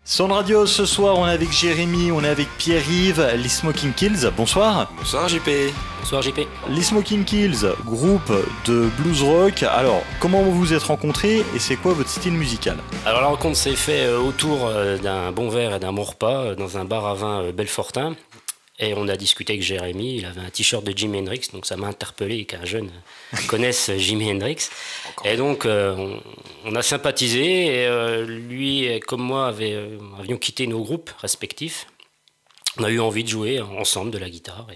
Son radio ce soir, on est avec Jérémy, on est avec Pierre-Yves, les Smoking Kills, bonsoir. Bonsoir JP. Bonsoir JP. Les Smoking Kills, groupe de blues rock, alors comment vous vous êtes rencontrés et c'est quoi votre style musical? Alors la rencontre s'est faite autour d'un bon verre et d'un bon repas dans un bar à vin belfortain. Et on a discuté avec Jérémy, il avait un t-shirt de Jimi Hendrix, donc ça m'a interpellé qu'un jeune connaisse Jimi Hendrix. Et donc on a sympathisé, et lui comme moi avions quitté nos groupes respectifs. On a eu envie de jouer ensemble de la guitare,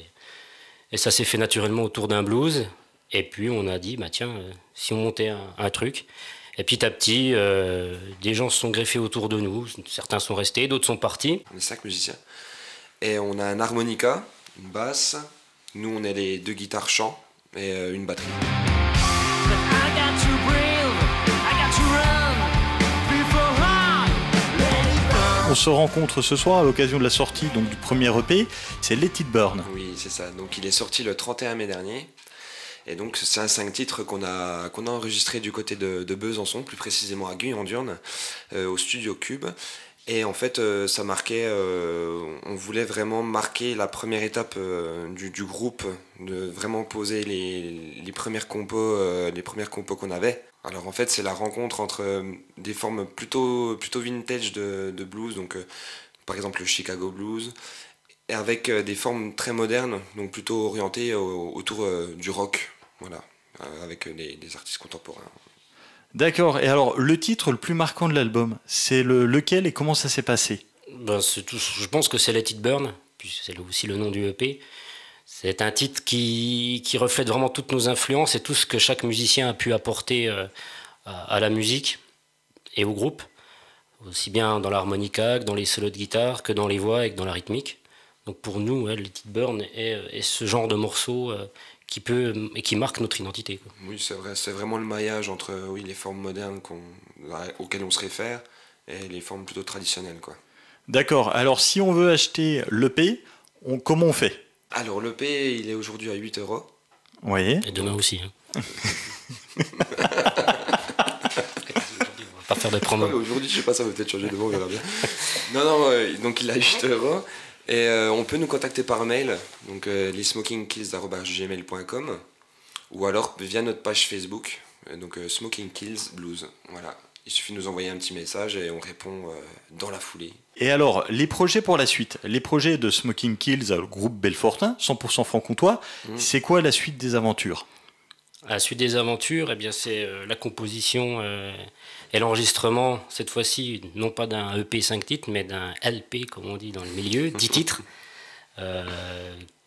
et ça s'est fait naturellement autour d'un blues. Et puis on a dit, bah tiens, si on montait un truc. Et petit à petit, des gens se sont greffés autour de nous, certains sont restés, d'autres sont partis. On est 5 musiciens. Et on a un harmonica, une basse, nous on est les 2 guitares chant et une batterie. On se rencontre ce soir à l'occasion de la sortie donc, du premier EP, c'est Let It Burn. Oui, c'est ça. Donc il est sorti le 31 mai dernier. Et donc c'est un 5 titres qu'on a enregistré du côté de Besançon, plus précisément à Guyan-Durne, au studio Cube. Et en fait, ça marquait, on voulait vraiment marquer la première étape du groupe, de vraiment poser les premières compos qu'on avait. Alors en fait, c'est la rencontre entre des formes plutôt vintage de blues, donc par exemple le Chicago blues, et avec des formes très modernes, donc plutôt orientées autour du rock, voilà, avec des artistes contemporains. D'accord, et alors le titre le plus marquant de l'album, c'est lequel et comment ça s'est passé? Je pense que c'est Let It Burn, puis c'est aussi le nom du EP. C'est un titre qui reflète vraiment toutes nos influences et tout ce que chaque musicien a pu apporter à la musique et au groupe, aussi bien dans l'harmonica que dans les solos de guitare, que dans les voix et que dans la rythmique. Donc pour nous, Let It Burn est ce genre de morceau qui marque notre identité, quoi. Oui, c'est vrai, c'est vraiment le maillage entre les formes modernes auxquelles on se réfère et les formes plutôt traditionnelles, quoi. D'accord, alors si on veut acheter l'EP, comment on fait? Alors l'EP, il est aujourd'hui à 8 €. Oui. Et demain aussi. Hein. On va pas faire de promo. Aujourd'hui, je sais pas, ça va peut-être changer demain, on verra bien. Non, donc il est à 8 €. Et on peut nous contacter par mail, donc lesmokingkills@gmail.com, ou alors via notre page Facebook, donc Smoking Kills Blues. Voilà. Il suffit de nous envoyer un petit message et on répond dans la foulée. Et alors, les projets pour la suite, les projets de Smoking Kills, le groupe belfortain, 100% franc-comtois, c'est quoi la suite des aventures? À la suite des aventures, eh bien, c'est la composition et l'enregistrement, cette fois-ci, non pas d'un EP 5 titres, mais d'un LP, comme on dit dans le milieu, 10 titres,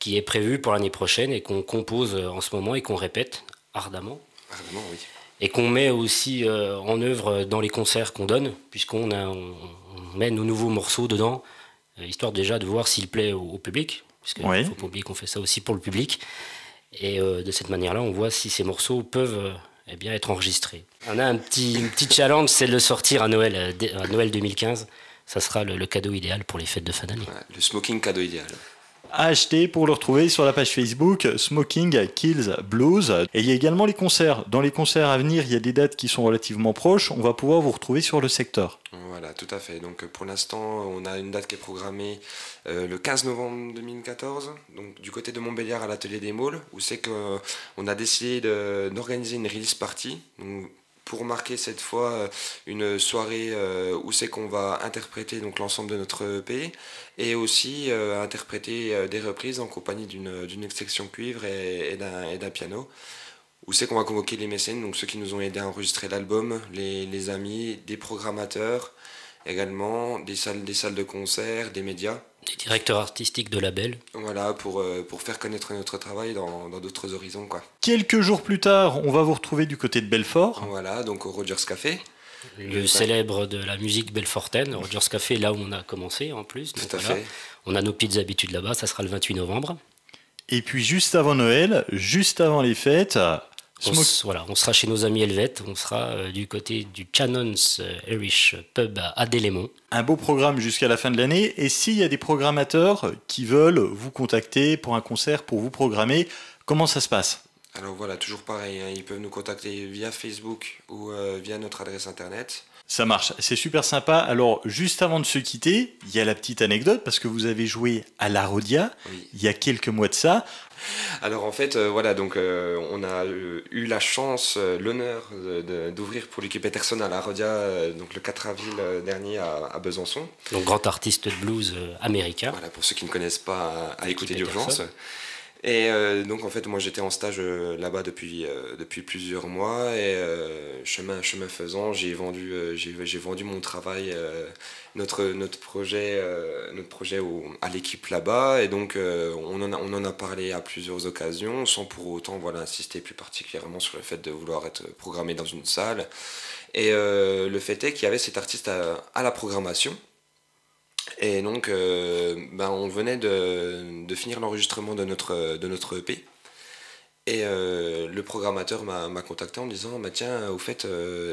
qui est prévu pour l'année prochaine et qu'on compose en ce moment et qu'on répète ardemment. Ardemment, oui. Et qu'on met aussi en œuvre dans les concerts qu'on donne, puisqu'on met nos nouveaux morceaux dedans, histoire déjà de voir s'il plaît au public, puisqu'il ne faut pas oublier qu'on fait ça aussi pour le public. Et de cette manière-là, on voit si ces morceaux peuvent être enregistrés. On a un petit challenge, c'est de le sortir à Noël 2015. Ça sera le cadeau idéal pour les fêtes de fin d'année. Ouais, le smoking cadeau idéal. À acheter pour le retrouver sur la page Facebook Smoking Kills Blues. Et il y a également les concerts. Dans les concerts à venir, il y a des dates qui sont relativement proches. On va pouvoir vous retrouver sur le secteur. Voilà, tout à fait. Donc pour l'instant, on a une date qui est programmée le 15 novembre 2014, donc du côté de Montbéliard à l'Atelier des Maules, où c'est qu'on a décidé d'organiser une release party. Donc, pour marquer cette fois une soirée où c'est qu'on va interpréter donc l'ensemble de notre EP et aussi interpréter des reprises en compagnie d'une section cuivre et d'un piano, où c'est qu'on va convoquer les mécènes, donc ceux qui nous ont aidés à enregistrer l'album, les amis, des programmateurs, également des salles de concert, des médias. Des directeurs artistiques de labels. Voilà, pour faire connaître notre travail dans d'autres horizons, quoi. Quelques jours plus tard, on va vous retrouver du côté de Belfort. Voilà, donc au Rogers Café. Le célèbre de la musique belfortaine, Rogers Café, là où on a commencé en plus. Tout à fait. On a nos petites habitudes là-bas, ça sera le 28 novembre. Et puis juste avant Noël, juste avant les fêtes... on sera chez nos amis helvètes, on sera du côté du Cannon's Irish Pub à Délémont. Un beau programme jusqu'à la fin de l'année. Et s'il y a des programmateurs qui veulent vous contacter pour un concert, pour vous programmer, comment ça se passe? Alors voilà, toujours pareil, hein, ils peuvent nous contacter via Facebook ou via notre adresse internet. Ça marche, c'est super sympa. Alors, juste avant de se quitter, il y a la petite anecdote parce que vous avez joué à la Rhodia il y a quelques mois de ça. Alors en fait, donc on a eu la chance, l'honneur d'ouvrir pour Lucky Peterson à la Rhodia, donc le 4 avril dernier à Besançon. Donc grand artiste de blues américain. Voilà, pour ceux qui ne connaissent pas, à écouter d'urgence. Peterson. Et donc en fait moi j'étais en stage là-bas depuis plusieurs mois et chemin faisant j'ai vendu mon travail, notre projet à l'équipe là-bas et donc on en a parlé à plusieurs occasions sans pour autant insister plus particulièrement sur le fait de vouloir être programmé dans une salle et le fait est qu'il y avait cet artiste à la programmation. Et donc, on venait de finir l'enregistrement de notre EP. Et le programmateur m'a contacté en me disant tiens, au fait,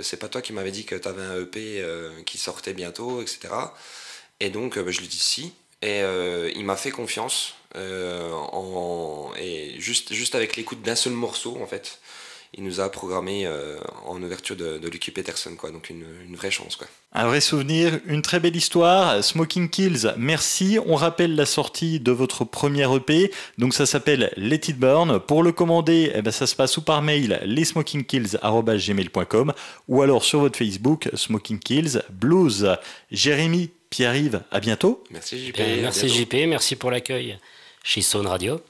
c'est pas toi qui m'avais dit que tu avais un EP qui sortait bientôt, etc. Et donc, je lui dis si. Et il m'a fait confiance. Et juste avec l'écoute d'un seul morceau, en fait, il nous a programmé en ouverture de Lucky Peterson, quoi. Donc une vraie chance, quoi. Un vrai souvenir, une très belle histoire. Smoking Kills, merci. On rappelle la sortie de votre premier EP. Donc ça s'appelle Let It Burn. Pour le commander, ça se passe ou par mail lesmokingkills@gmail.com ou alors sur votre Facebook Smoking Kills Blues. Jérémy, Pierre-Yves, à bientôt. Merci JP. Merci JP, merci pour l'accueil chez Sound Radio.